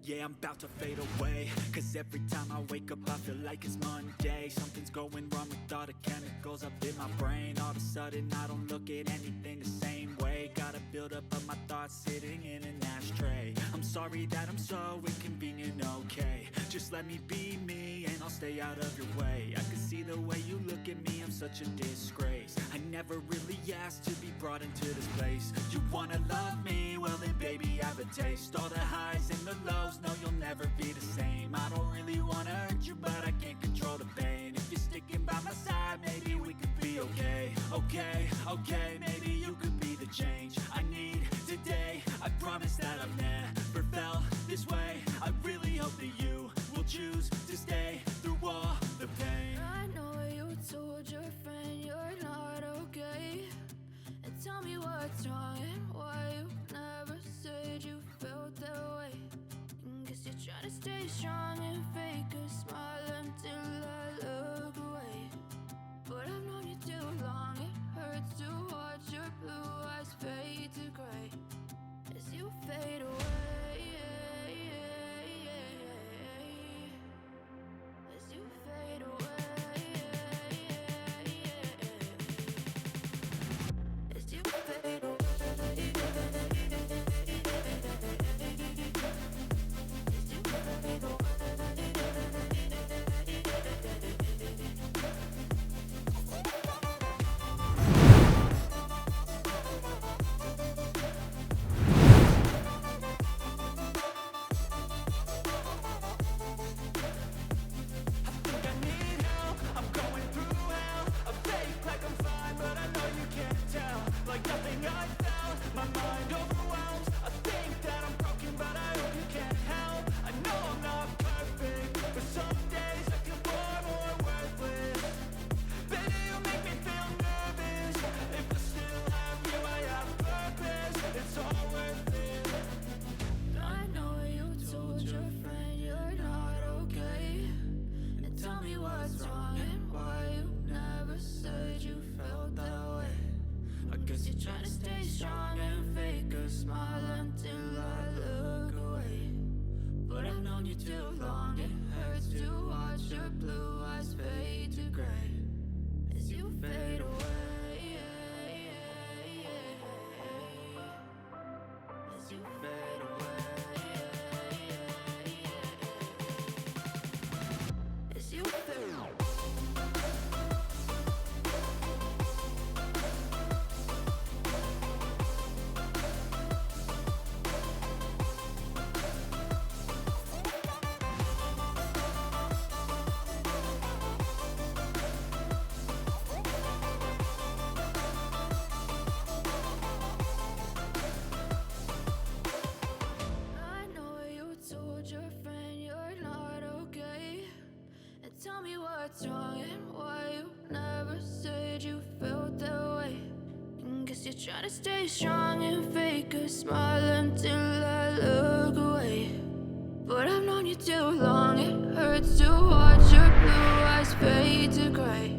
yeah, I'm about to fade away. Cause every time I wake up I feel like it's Monday. Something's going wrong with all the chemicals up in my brain. All of a sudden I don't look at anything the same way. Gotta build up of my thoughts sitting in an ashtray. I'm sorry that I'm so inconvenient, okay. Just let me be me and I'll stay out of your way. I can see the way you look at me, I'm such a disgrace. I never really asked to be brought into this place. You wanna love me? Well then baby, have a taste. All the highs and the lows, no you'll never be the same. I don't really wanna hurt you, but I can't control the pain. If you're sticking by my side, maybe we could be okay. Okay, maybe you could be the change I need today. I promise that I've never felt this way. I really hope that you will choose to stay through all the pain. I know you told your friend you're not okay, and tell me what's wrong and why you never said you felt that way. Guess you're trying to stay strong and fake a smile until I look away. But I've known you too long, it hurts to watch your blue eyes fade to gray as you fade away. As you fade away. As you fade away. Trying to stay strong and fake a smile until I look away. But I've known you too long, it hurts to watch your blue eyes fade to gray as you fade away. As you fade away. As you fade away. Tell me what's wrong and why you never said you felt that way. Guess you're trying to stay strong and fake a smile until I look away. But I've known you too long, it hurts to watch your blue eyes fade to gray.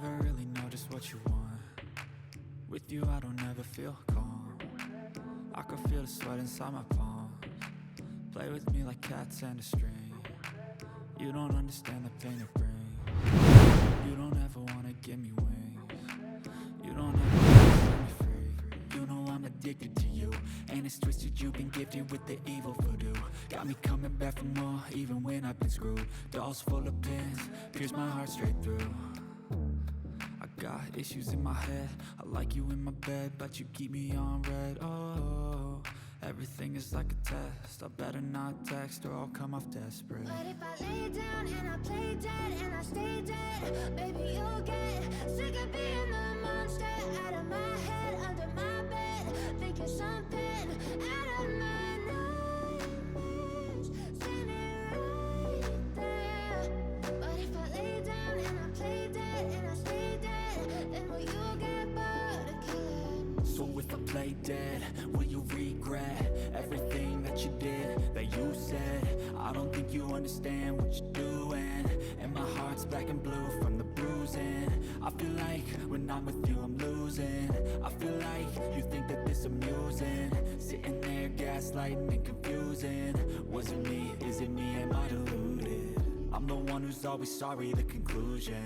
Never really know just what you want. With you I don't ever feel calm. I can feel the sweat inside my palms. Play with me like cats and a string. You don't understand the pain it brings. You don't ever wanna give me wings. You don't ever wanna set me free. You know I'm addicted to you, and it's twisted, you've been gifted with the evil voodoo. Got me coming back for more, even when I've been screwed. Dolls full of pins, pierce my heart straight through. I got issues in my head, I like you in my bed, but you keep me on red. Oh, everything is like a test, I better not text or I'll come off desperate. But if I lay down and I play dead and I stay dead, baby, you'll get sick of being the monster out of my head, under my bed, thinking something out of my nightmares, standing right there. But if I lay down and I play dead and I stay dead, then will you get bored of killing me? So if I play dead, will you regret everything that you did, that you said? I don't think you understand what you're doing, and my heart's black and blue from the bruising. I feel like when I'm with you I'm losing. I feel like you think that this amusing, sitting there gaslighting and confusing. Was it me? Is it me? Am I deluded? I'm the one who's always sorry, the conclusion.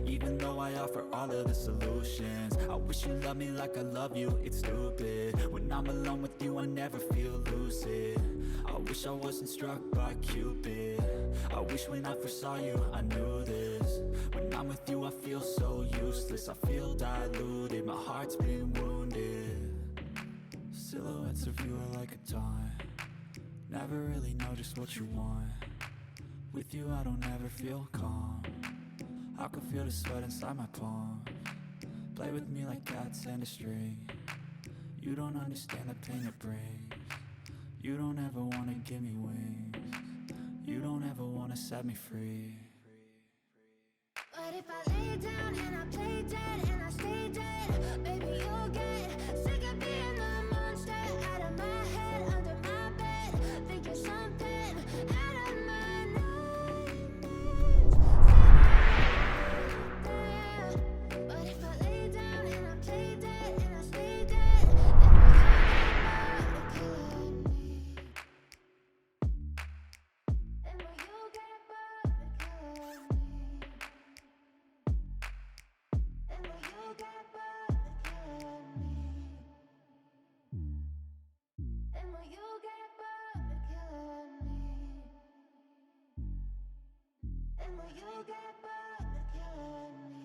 Even though I offer all of the solutions, I wish you loved me like I love you, it's stupid. When I'm alone with you I never feel lucid. I wish I wasn't struck by Cupid. I wish when I first saw you I knew this. When I'm with you I feel so useless, I feel diluted, my heart's been wounded. Silhouettes of you are like a taunt. Never really know just what you want. With you I don't ever feel calm. I can feel the sweat inside my palms. Play with me like cats and a string. You don't understand the pain it brings. You don't ever wanna give me wings. You don't ever wanna set me free. But if I lay down and I play dead and I stay dead, baby, you'll get sick of being the monster out of my head, under my bed, thinking something out of my nightmares, there. But if I lay down and I play dead and I stay dead, then will you get bored of killing me? And will you get bored of killing me? And will you get bored of killing me? And will you get bored of killing me?